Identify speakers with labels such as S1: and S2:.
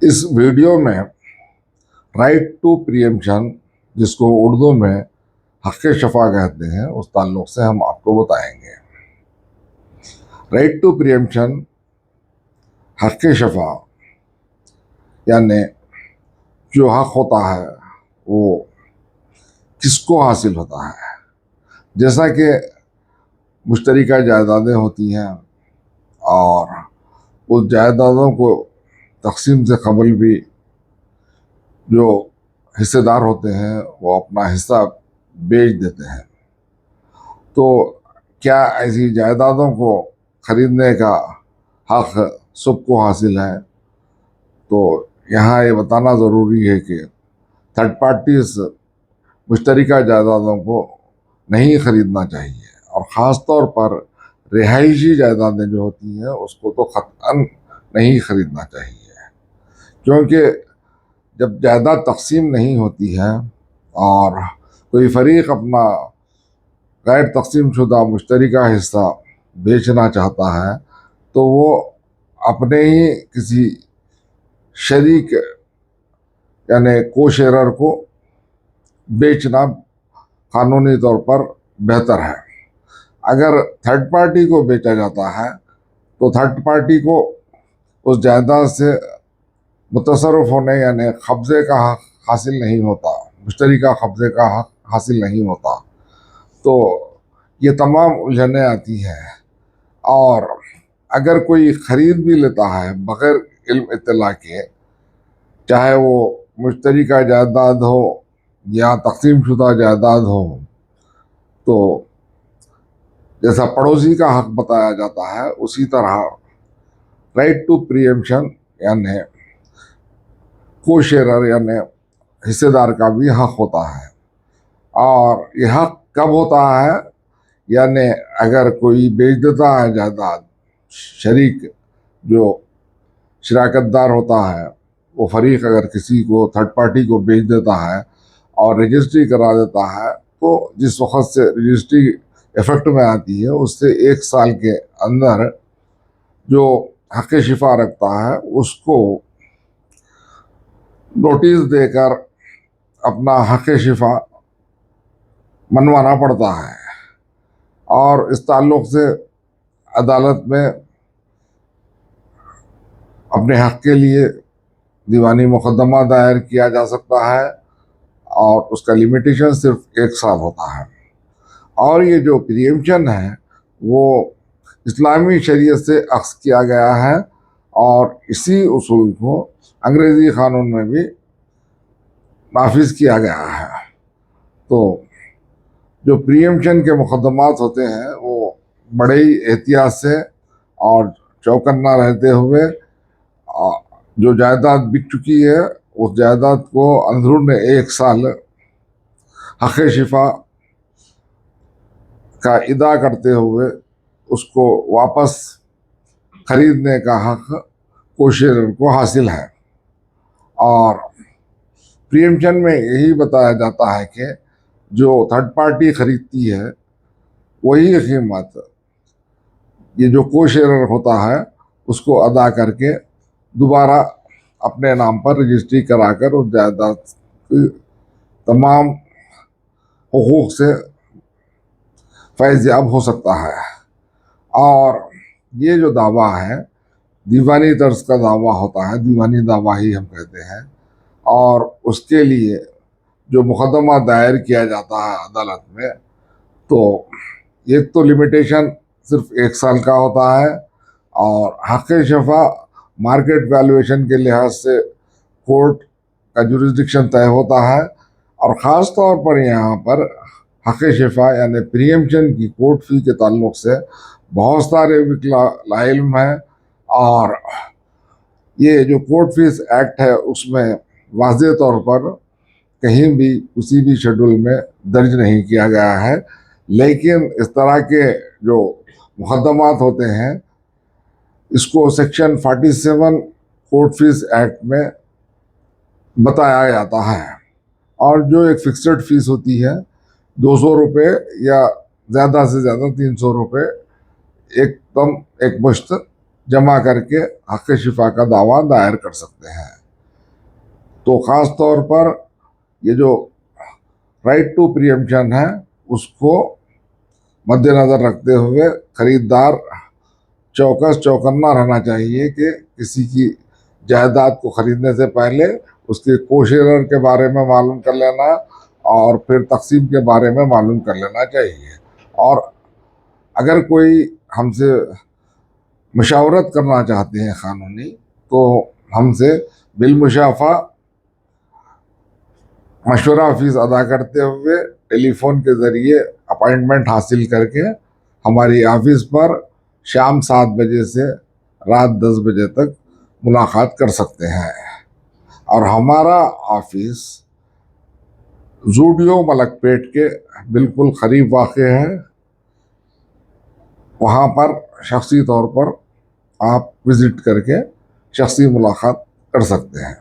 S1: इस वीडियो में right to preemption, जिसको उर्दू में हक़ शफा कहते हैं, उस ताल्लुक से हम आपको बताएंगे। राइट टू प्रियम्पशन, हक़ शफा यानी जो हक होता है वो किसको हासिल होता है। जैसा कि मुश्तरका जायदादें होती हैं और उस जायदादों को तकसीम से कबल भी जो हिस्सेदार होते हैं वो अपना हिस्सा बेच देते हैं, तो क्या ऐसी जायदादों को खरीदने का हक सबको हासिल है? तो यहाँ ये बताना ज़रूरी है कि थर्ड पार्टीज मुश्तरका जायदादों को नहीं खरीदना चाहिए, और ख़ास तौर पर रिहायशी जायदादें जो होती हैं उसको तो क़त्अन नहीं खरीदना चाहिए, क्योंकि जब जायदाद तकसीम नहीं होती है और कोई फरीक अपना गैर तकसीम शुदा मुश्तरका हिस्सा बेचना चाहता है तो वो अपने ही किसी शरीक यानी को शेयरर को बेचना कानूनी तौर पर बेहतर है। अगर थर्ड पार्टी को बेचा जाता है तो थर्ड पार्टी को उस जायदाद से मुतसर्रफ होने यानी कब्जे का हक हासिल नहीं होता, मुश्तरका कब्जे का हक हासिल नहीं होता। तो ये तमाम उलझनें आती हैं, और अगर कोई ख़रीद भी लेता है बग़ैर इल्म इत्तला के, चाहे वो मुश्तरका जायदाद हो या तकसीम शुदा जायदाद हो, तो जैसा पड़ोसी का हक बताया जाता है उसी तरह राइट टू प्रियम्पशन यानी को शेयरर यानी हिस्सेदार का भी हक होता है। और यह हक कब होता है? यानी अगर कोई बेच देता है जायदाद, शरीक जो शराकतदार होता है वो फरीक अगर किसी को थर्ड पार्टी को बेच देता है और रजिस्ट्री करा देता है, तो जिस वक्त से रजिस्ट्री इफेक्ट में आती है उससे 1 साल के अंदर जो हक़ शिफा रखता है उसको नोटिस देकर अपना हक़ शिफा मनवाना पड़ता है, और इस ताल्लुक़ से अदालत में अपने हक़ के लिए दीवानी मुकदमा दायर किया जा सकता है, और उसका लिमिटेशन सिर्फ 1 साल होता है। और ये जो प्रियम्पशन है वो इस्लामी शरीयत से अख्ज़ किया गया है, और इसी उसूल को अंग्रेज़ी क़ानून में भी नाफिज किया गया है। तो जो प्रियम्पशन के मुकदमात होते हैं वो बड़े ही एहतियात से और चौकन्ना रहते हुए जो जायदाद बिक चुकी है उस जायदाद को अंदरून 1 साल हक़ शिफा का इदा करते हुए उसको वापस खरीदने का हक को शेयरर को हासिल है। और प्रियम्पशन में यही बताया जाता है कि जो थर्ड पार्टी खरीदती है वही कीमत ये जो को शेयरर होता है उसको अदा करके दोबारा अपने नाम पर रजिस्ट्री कराकर उस जायदाद की तमाम हुकूक से फैज़याब हो सकता है। और ये जो दावा है दीवानी तर्ज का दावा होता है, दीवानी दावा ही हम कहते हैं, और उसके लिए जो मुकदमा दायर किया जाता है अदालत में, तो एक तो लिमिटेशन सिर्फ 1 साल का होता है, और हक़ शफा मार्केट वैल्यूएशन के लिहाज से कोर्ट का जुरिस्डिक्शन तय होता है, और ख़ास तौर पर यहाँ पर हक़ शफा यानी प्रियम्पशन की कोर्ट फ़ी के ताल्लुक़ से बहुत सारे विकला लाइल्म हैं, और ये जो कोर्ट फीस एक्ट है उसमें वाज़ेह तौर पर कहीं भी किसी भी शेड्यूल में दर्ज नहीं किया गया है, लेकिन इस तरह के जो मुकदमात होते हैं इसको सेक्शन 47 कोर्ट फीस एक्ट में बताया जाता है। और जो एक फिक्स्ड फीस होती है 200 रुपये या ज़्यादा से ज़्यादा 300 रुपये एकदम एक मुश्त जमा करके हक़ शिफा का दावा दायर कर सकते हैं। तो ख़ास तौर पर ये जो राइट टू प्रियम्पशन है उसको मद्देनज़र रखते हुए खरीदार चौकन्ना रहना चाहिए कि किसी की जायदाद को खरीदने से पहले उसके कोशेरर के बारे में मालूम कर लेना और फिर तकसीम के बारे में मालूम कर लेना चाहिए। और अगर कोई हमसे मशावरत करना चाहते हैं क़ानूनी, तो हमसे बिलमुशाफ़ा मशवरा फ़ीस अदा करते हुए टेलीफोन के ज़रिए अपॉइंटमेंट हासिल करके हमारी ऑफिस पर शाम 7 बजे से रात 10 बजे तक मुलाकात कर सकते हैं। और हमारा ऑफिस जूडियो मलकपेट के बिल्कुल करीब वाक़ है। वहाँ पर शख्सी तौर पर आप विज़िट करके शख्सी मुलाकात कर सकते हैं।